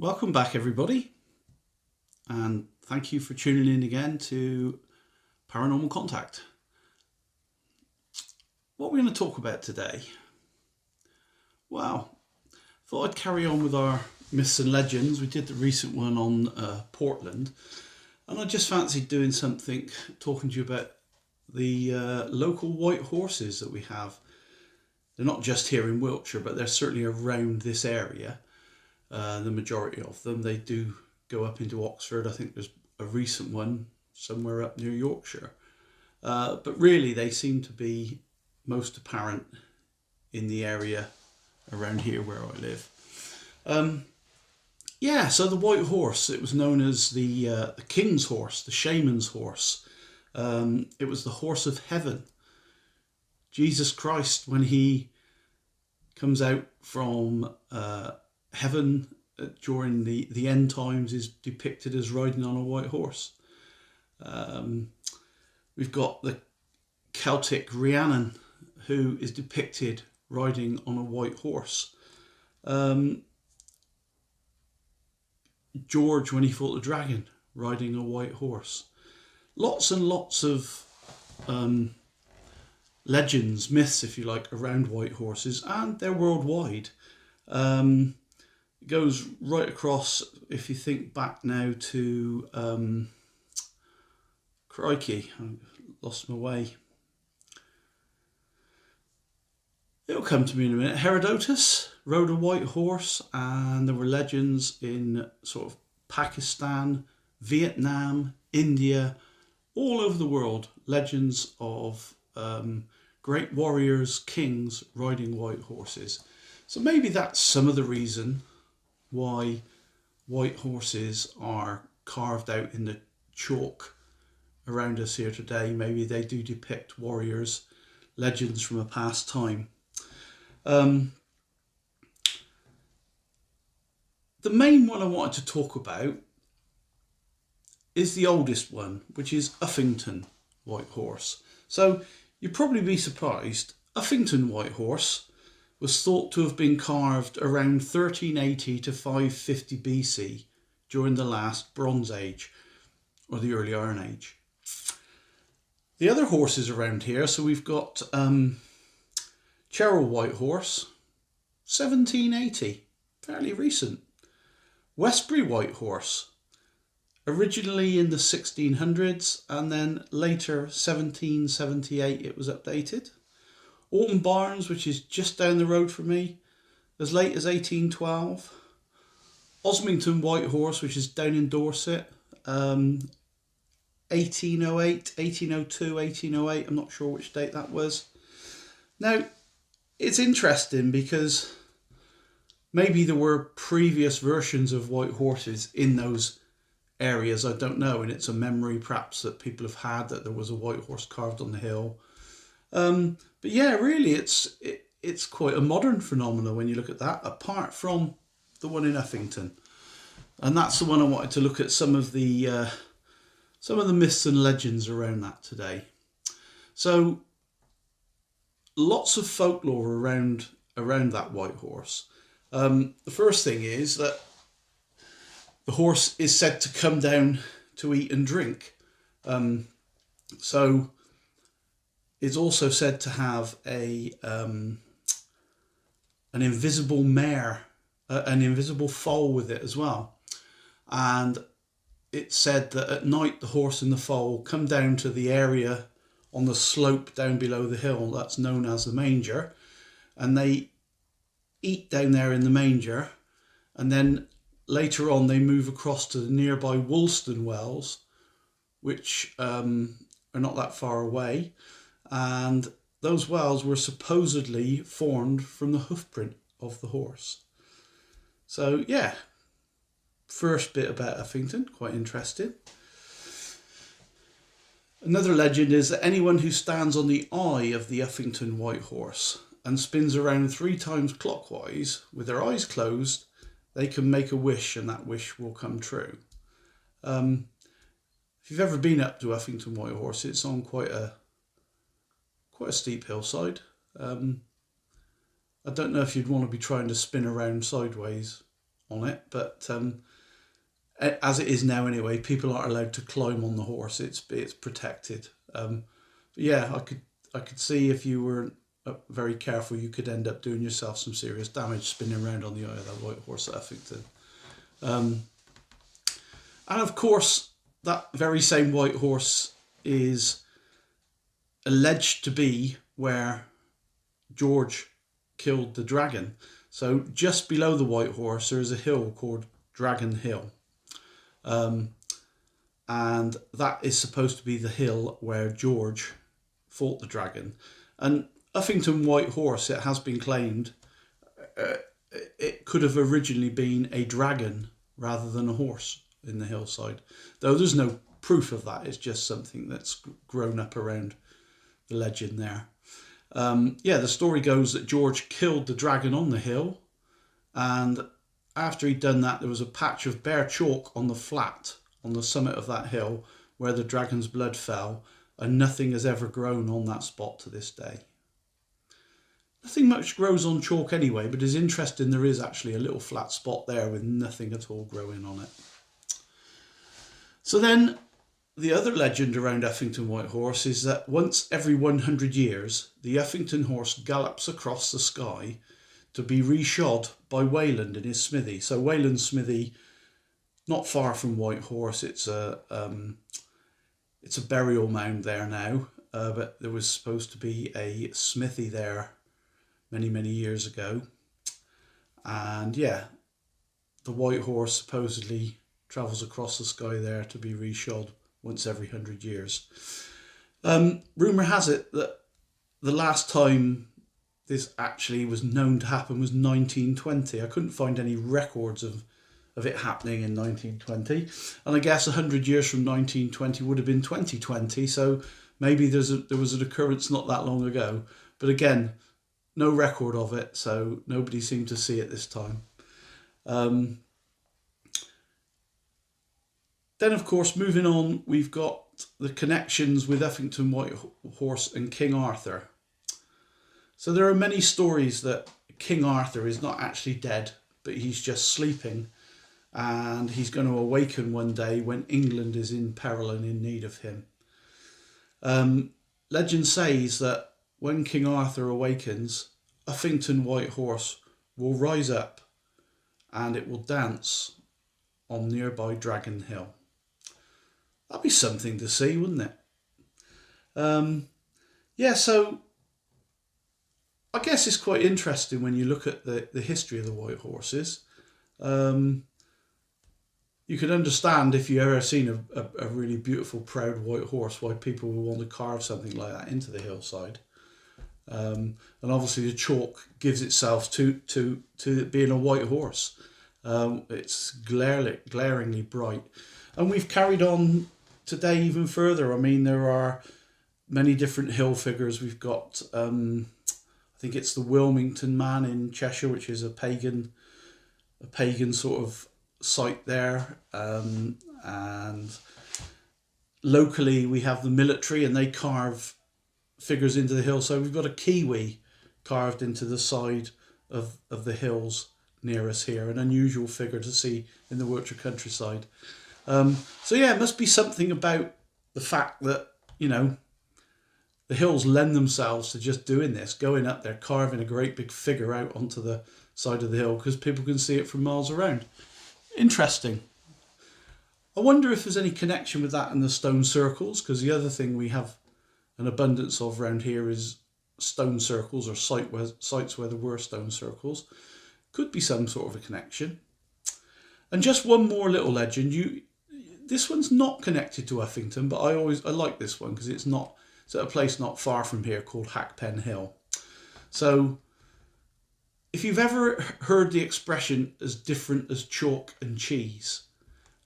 Welcome back, everybody, and thank you for tuning in again to Paranormal Contact. What we're going to talk about today? Well, thought I'd carry on with our myths and legends. We did the recent one on Portland, and I just fancied doing something, talking to you about the local white horses that we have. They're not just here in Wiltshire, but they're certainly around this area. The majority of them, they do go up into Oxford. I think there's a recent one somewhere up near Yorkshire. But really, they seem to be most apparent in the area around here where I live. So the white horse, it was known as the king's horse, the shaman's horse. It was the horse of heaven. Jesus Christ, when he comes out from heaven during the end times, is depicted as riding on a white horse. We've got the Celtic Rhiannon, who is depicted riding on a white horse. George, when he fought the dragon, riding a white horse. Lots and lots of legends, myths, if you like, around white horses, and they're worldwide. It goes right across, if you think back now to, crikey, I lost my way. It'll come to me in a minute. Herodotus rode a white horse, and there were legends in sort of Pakistan, Vietnam, India, all over the world, legends of great warriors, kings riding white horses. So maybe that's some of the reason why white horses are carved out in the chalk around us here today. Maybe they do depict warriors, legends from a past time. The main one I wanted to talk about is the oldest one, which is Uffington White Horse. So you'd probably be surprised. Uffington White Horse was thought to have been carved around 1380 to 550 BC during the last Bronze Age or the early Iron Age. The other horses around here, so we've got Cheryl White Horse, 1780, fairly recent. Westbury White Horse, originally in the 1600s, and then later 1778 it was updated. Alton Barnes, which is just down the road from me, as late as 1812. Osmington White Horse, which is down in Dorset, 1808, 1802, 1808, I'm not sure which date that was. Now, it's interesting because maybe there were previous versions of white horses in those areas, I don't know, and it's a memory perhaps that people have had, that there was a white horse carved on the hill. But yeah, really, it's quite a modern phenomenon when you look at that, apart from the one in Uffington. And that's the one I wanted to look at some of the myths and legends around that today. So lots of folklore around that white horse. The first thing is that the horse is said to come down to eat and drink. So it's also said to have an invisible mare, an invisible foal with it as well. And it's said that at night the horse and the foal come down to the area on the slope down below the hill that's known as the manger, and they eat down there in the manger, and then later on they move across to the nearby Woolston Wells, which are not that far away, and those wells were supposedly formed from the hoofprint of the horse. So yeah, first bit about Uffington, quite interesting. Another legend is that anyone who stands on the eye of the Uffington White Horse and spins around 3 times clockwise with their eyes closed, they can make a wish and that wish will come true. If you've ever been up to Uffington White Horse, it's on quite a steep hillside. I don't know if you'd want to be trying to spin around sideways on it, but as it is now anyway, people aren't allowed to climb on the horse. It's protected. But yeah, I could see if you were very careful, you could end up doing yourself some serious damage spinning around on the eye of that white horse at Uffington. And of course, that very same white horse is alleged to be where George killed the dragon. So just below the white horse, there is a hill called Dragon Hill. And that is supposed to be the hill where George fought the dragon. And Uffington White Horse, it has been claimed, it could have originally been a dragon rather than a horse in the hillside. Though there's no proof of that, it's just something that's grown up around the legend there. Yeah, the story goes that George killed the dragon on the hill, and after he'd done that, there was a patch of bare chalk on the flat on the summit of that hill where the dragon's blood fell, and nothing has ever grown on that spot to this day. Nothing much grows on chalk anyway, but it's interesting there is actually a little flat spot there with nothing at all growing on it. So then, the other legend around Uffington White Horse is that once every 100 years, the Uffington horse gallops across the sky to be reshod by Wayland in his smithy. So Wayland's smithy, not far from White Horse, it's a burial mound there now, but there was supposed to be a smithy there many years ago. And yeah, the White Horse supposedly travels across the sky there to be reshod once every 100 years. Rumour has it that the last time this actually was known to happen was 1920. I couldn't find any records of it happening in 1920. And I guess 100 years from 1920 would have been 2020. So maybe there was an occurrence not that long ago. But again, no record of it. So nobody seemed to see it this time. Then, of course, moving on, we've got the connections with Uffington White Horse and King Arthur. So there are many stories that King Arthur is not actually dead, but he's just sleeping, and he's going to awaken one day when England is in peril and in need of him. Legend says that when King Arthur awakens, Uffington White Horse will rise up and it will dance on nearby Dragon Hill. That'd be something to see, wouldn't it? Yeah, so I guess it's quite interesting when you look at the history of the white horses. You can understand if you ever seen a really beautiful, proud white horse, why people would want to carve something like that into the hillside. And obviously the chalk gives itself to being a white horse. It's glaringly bright. And we've carried on today even further. I mean, there are many different hill figures. We've got, I think it's the Wilmington Man in Cheshire, which is a pagan sort of site there. And locally we have the military, and they carve figures into the hill. So we've got a Kiwi carved into the side of the hills near us here, an unusual figure to see in the Wiltshire countryside. So yeah, it must be something about the fact that, you know, the hills lend themselves to just doing this, going up there, carving a great big figure out onto the side of the hill, because people can see it from miles around. Interesting. I wonder if there's any connection with that and the stone circles, because the other thing we have an abundance of around here is stone circles, or sites where there were stone circles. Could be some sort of a connection. And just one more little legend. This one's not connected to Uffington, but I like this one because it's at a place not far from here called Hackpen Hill. So if you've ever heard the expression as different as chalk and cheese,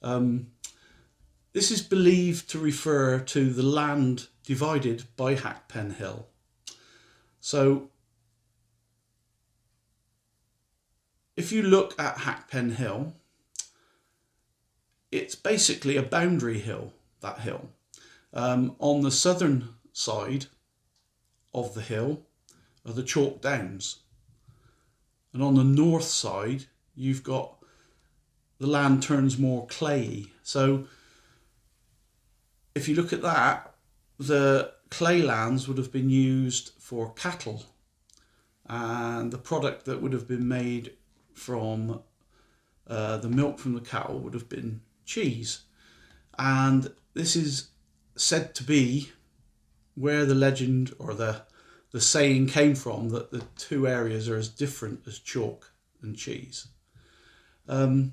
this is believed to refer to the land divided by Hackpen Hill. So if you look at Hackpen Hill, it's basically a boundary hill, that hill. On the southern side of the hill are the Chalk Downs. And on the north side, you've got the land turns more clayey. So if you look at that, the clay lands would have been used for cattle, and the product that would have been made from the milk from the cattle would have been cheese. And this is said to be where the legend or the saying came from, that the two areas are as different as chalk and cheese. Hope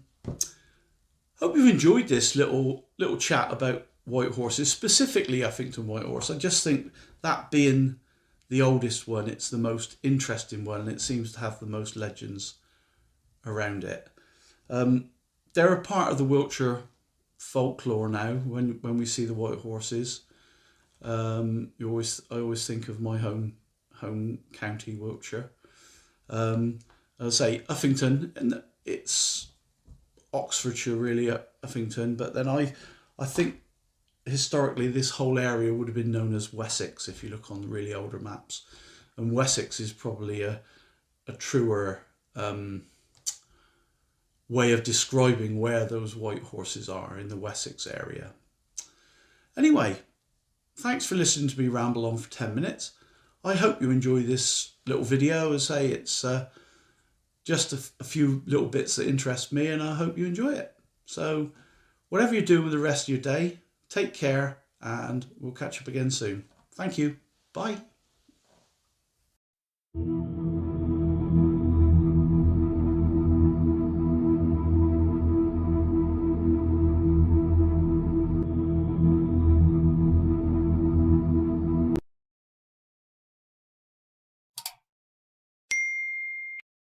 you've enjoyed this little chat about white horses, specifically Uffington White Horse. I just think that being the oldest one, it's the most interesting one, and it seems to have the most legends around it. They're a part of the Wiltshire folklore now. When we see the white horses, I always think of my home county, Wiltshire. I'll say Uffington, and it's Oxfordshire really, Uffington. But then I think historically this whole area would have been known as Wessex if you look on the really older maps, and Wessex is probably a truer way of describing where those white horses are, in the Wessex area. Anyway, thanks for listening to me ramble on for 10 minutes. I hope you enjoy this little video. As I say, it's just a few little bits that interest me, and I hope you enjoy it. So whatever you're doing with the rest of your day, take care, and we'll catch up again soon. Thank you. Bye.